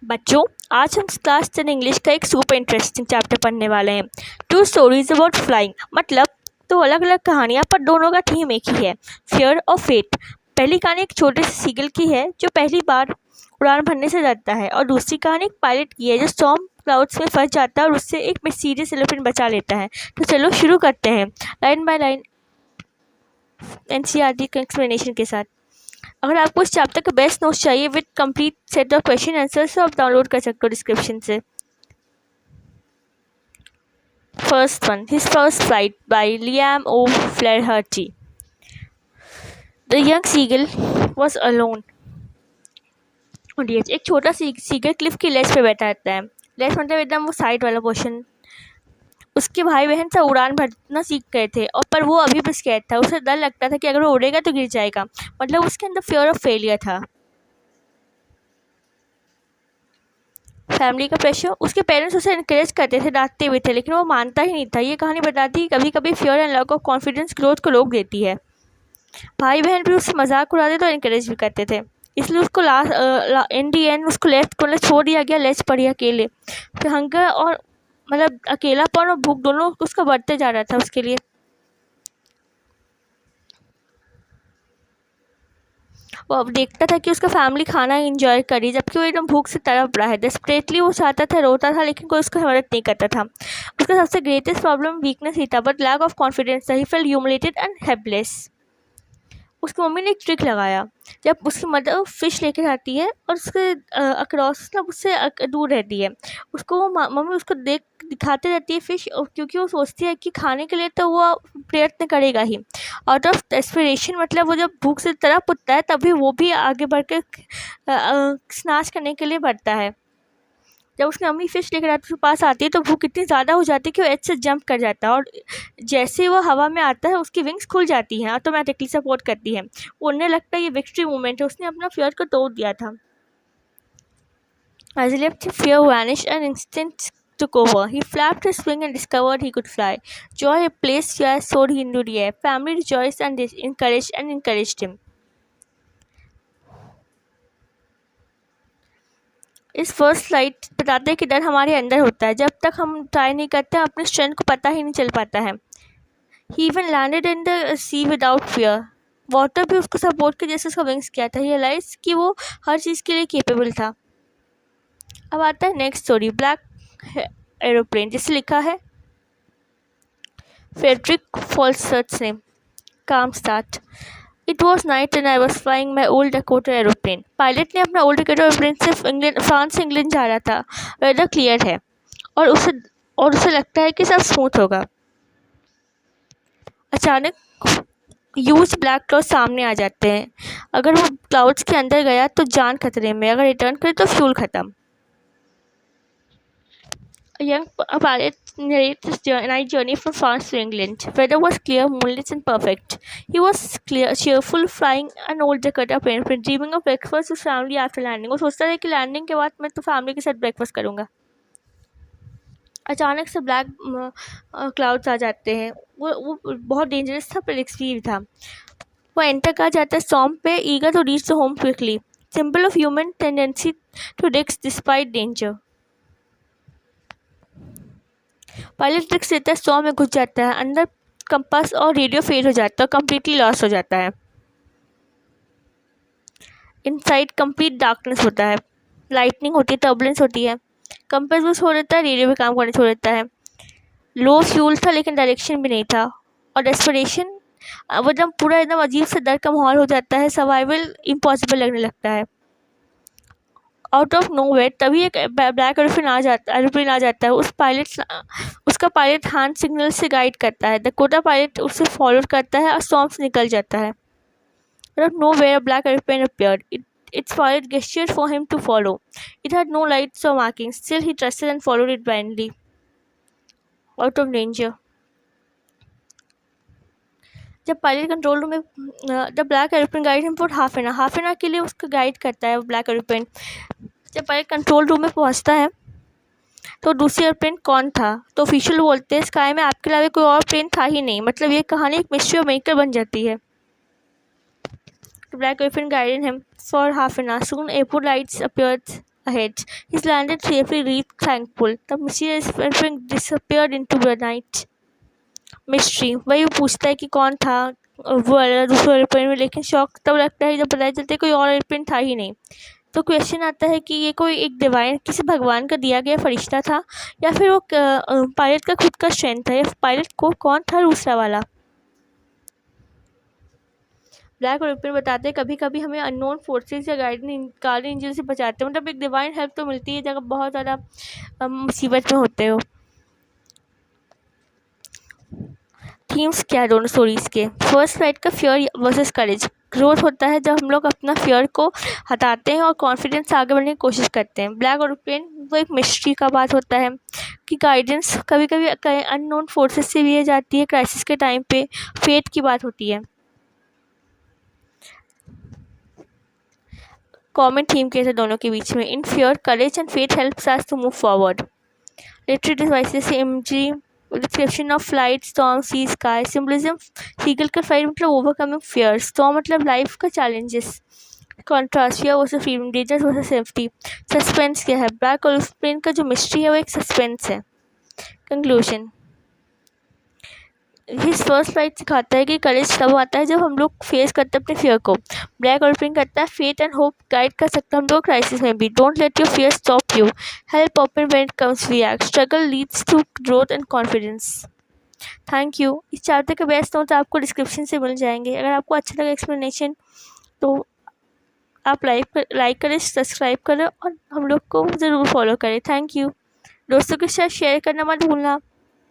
बच्चों, आज हम क्लास 10 इंग्लिश का एक सुपर इंटरेस्टिंग चैप्टर पढ़ने वाले हैं। टू स्टोरीज अबाउट फ्लाइंग, मतलब दो अलग अलग कहानियाँ पर दोनों का थीम एक ही है, फियर और फेट। पहली कहानी एक छोटे से सीगल की है जो पहली बार उड़ान भरने से डरता है, और दूसरी कहानी एक पायलट की है जो स्टॉर्म क्लाउड्स में फंस जाता है और उससे एक मिस्टीरियस एलिफेंट बचा लेता है। तो चलो शुरू करते हैं लाइन बाय लाइन एनसीईआरटी के एक्सप्लेनेशन के साथ। अगर आपको इस चैप्टर के बेस्ट नोट्स चाहिए with complete set of question answers तो आप डाउनलोड कर सकते हो डिस्क्रिप्शन से। First one, his first flight by Liam O'Flaherty. The young seagull was alone. एक छोटा सीगल क्लिफ की लेज पे बैठा रहता है। लेज मतलब एकदम वो साइड वाला पोर्शन। उसके भाई बहन सब उड़ान भरना सीख गए थे, और पर वो अभी भी स्कैर्ड था। उसे डर लगता था कि अगर वो उड़ेगा तो गिर जाएगा, मतलब उसके अंदर फियर ऑफ फेलियर था। फैमिली का प्रेशर, उसके पेरेंट्स उसे इनकरेज करते थे, डांटते भी थे, लेकिन वो मानता ही नहीं था। ये कहानी बताती है कभी कभी fear and lack of confidence growth को रोक देती है। भाई बहन भी उससे मजाक उड़ाते तो इनकरेज भी करते थे, इसलिए उसको इन दी एंड उसको लेफ्ट को छोड़ दिया गया, लेज पड़ी अकेले। फिर हंगर और मतलब अकेलापन और भूख दोनों उसका बढ़ते जा रहा था उसके लिए। वो अब देखता था कि उसका फैमिली खाना एंजॉय करी, जबकि वो एकदम भूख से तड़प रहा है। डेस्परेटली वो चाहता था, रोता था, लेकिन कोई उसका मदद नहीं करता था। उसका सबसे ग्रेटेस्ट प्रॉब्लम वीकनेस ही था, but lack of confidence. He felt humiliated and helpless. उसकी मम्मी ने एक ट्रिक लगाया। जब उसकी मदर फिश लेकर आती है और उसके अक्रॉस मतलब उससे दूर रहती है, उसको वो मम्मी उसको दिखाते रहती है फिश, क्योंकि वो सोचती है कि खाने के लिए तो वो प्रयत्न करेगा ही। आउट ऑफ एस्पिरेशन, मतलब वो जब भूख से तड़प उठता है तभी वो भी आगे बढ़ कर स्नैच करने के लिए बढ़ता है। जब उसकी मम्मी फिश लेकर उसके पास आती है तो भूख इतनी ज़्यादा हो जाती है कि वो एज से जंप कर जाता है, और जैसे ही वो हवा में आता है उसकी विंग्स खुल जाती हैं, ऑटोमेटिकली सपोर्ट करती हैं। उन्हें लगता है ये विक्ट्री मूवमेंट है, उसने अपना फियर को तोड़ दिया था। As he left, fear vanished and instinct took over. He flapped his wing and discovered he could fly. Joy replaced fear, soared into the air. Family rejoiced and encouraged him. इस first flight बताते हैं कि डर हमारे अंदर होता है, जब तक हम ट्राई नहीं करते अपने स्ट्रेंथ को पता ही नहीं चल पाता है। He even landed in the sea without fear. Water भी उसको सपोर्ट के जैसे उसका विंग्स किया था। रियलाइज कि वो हर चीज़ के लिए केपेबल था। अब आता है नेक्स्ट स्टोरी, ब्लैक एरोप्लेन, जिसे लिखा है फ्रेडरिक फॉल्सर्ट्स ने। काम start. It was night and I was flying my old Dakota aeroplane. Pilot ने अपना ओल्ड Dakota एरोप्लेन से फ्रांस से इंग्लैंड जा रहा था। वेदर क्लियर है और उसे लगता है कि सब स्मूथ होगा। अचानक ह्यूज ब्लैक क्लाउड सामने आ जाते हैं। अगर वो क्लाउड्स के अंदर गया तो जान खतरे में, अगर रिटर्न करे तो फ्यूल खत्म। A young pilot narrates his night journey from France to England. Weather was clear, moonlit and perfect. He was cheerful, flying an old Dakota plane, dreaming of breakfast with family after landing. वो सोचता था कि landing के बाद मैं तो family के साथ ब्रेकफास्ट करूँगा। अचानक से ब्लैक क्लाउड्स आ जाते हैं। वो बहुत डेंजरस था पर एक्सट्रीम था। वो एंटर कर जाता है स्टॉर्म पे, eager to reach the home quickly, symbol of human tendency to risk despite danger. Pilot risk लेता है, स्टॉर्म में घुस जाता है, अंदर कंपास और रेडियो फेल हो जाता है, कंप्लीटली लॉस हो जाता है। इनसाइड कंप्लीट डार्कनेस होता है, लाइटनिंग होती है, टर्बुलेंस होती है, कंपास भी छोड़ देता है, रेडियो भी काम करने छोड़ देता है। लो फ्यूल था लेकिन डायरेक्शन भी नहीं था, और डेस्परेशन, वो एकदम पूरा एकदम अजीब से डर का माहौल हो जाता है। सर्वाइवल इम्पॉसिबल लगने लगता है। आउट ऑफ नोवेयर तभी एक ब्लैक एरोप्लेन आ जाता है। उसका पायलट हैंड सिग्नल से गाइड करता है। डकोटा पायलट उसे फॉलो करता है और स्टॉर्म से निकल जाता है। Out of nowhere black aeroplane appeared. Its pilot gestured for him to follow. It had no lights or markings. Still, he trusted and followed it blindly. Out of danger. जब pilot control room में the black aeroplane guide him for half an hour के लिए उसका guide करता है वो black aeroplane. जब pilot control room में पहुंचता है तो दूसरी एरोप्लेन कौन था, तो ऑफिशियल बोलते हैं स्काई में आपके अलावा कोई और प्लेन था ही नहीं। मतलब ये कहानी एक मिस्ट्री ऑफ मेकर बन जाती है। Black aeroplane guided him for half an hour. Soon airport lights appeared ahead. He's landed safely, reached thankful. The mysterious friend disappeared into the night. Mystery वही वो पूछता है कि कौन था वो वाला दूसरे एयरप्लेन में, लेकिन शौक तब लगता है जब पता चलता है कोई और एयरप्लेन था ही नहीं। तो क्वेश्चन आता है कि ये कोई एक डिवाइन किसी भगवान का दिया गया फरिश्ता था, या फिर वो पायलट का खुद का स्ट्रेंथ था, या पायलट को कौन था दूसरा वाला। ब्लैक और एयरप्लेन बताते हैं कभी कभी हमें अननोन फोर्सेस या गार्डियन एंजल से बचाते हैं, मतलब एक डिवाइन हेल्प तो मिलती है जब बहुत ज़्यादा मुसीबत में होते हो। थीम्स क्या है दोनों स्टोरीज़ के। फर्स्ट फ्लाइट का फियर वर्सेस करेज। ग्रोथ होता है जब हम लोग अपना फियर को हटाते हैं और कॉन्फिडेंस से आगे बढ़ने की कोशिश करते हैं। ब्लैक और प्लेन वो एक मिस्ट्री का बात होता है कि गाइडेंस कभी कभी अननोन फोर्सेस से भी जाती है क्राइसिस के टाइम पे। फेट की बात होती है। कॉमन थीम के थे दोनों के बीच में। In fear courage and faith helps us to move forward. Literary devices से imagery, description of flight, storm, sea, sky. Symbolism seagull का फ्लाइट मतलब ओवरकमिंग फियर। स्टॉर्म मतलब लाइफ का challenges. Contrast fear versus freedom, danger versus safety. Suspense क्या है। Black और plane का जो मिस्ट्री है वो एक सस्पेंस है। कंक्लूजन, हिज फर्स्ट फ्लाइट सिखाता है कि करेज तब आता है जब हम लोग फेस करते हैं अपने फियर को। ब्लैक और पिंक करता है फेथ एंड होप गाइड कर सकता है हम लोग क्राइसिस में भी। Don't let your fear stop you, help open when it comes react, struggle leads to growth and confidence. Thank you. इस चैप्टर के बेस्ट नोट्स आपको डिस्क्रिप्शन से मिल जाएंगे। अगर आपको अच्छा लगा एक्सप्लेनेशन तो आप लाइक करें, सब्सक्राइब करें और हम लोग को ज़रूर फॉलो करें। Thank you. दोस्तों के साथ शेयर करना मत भूलना।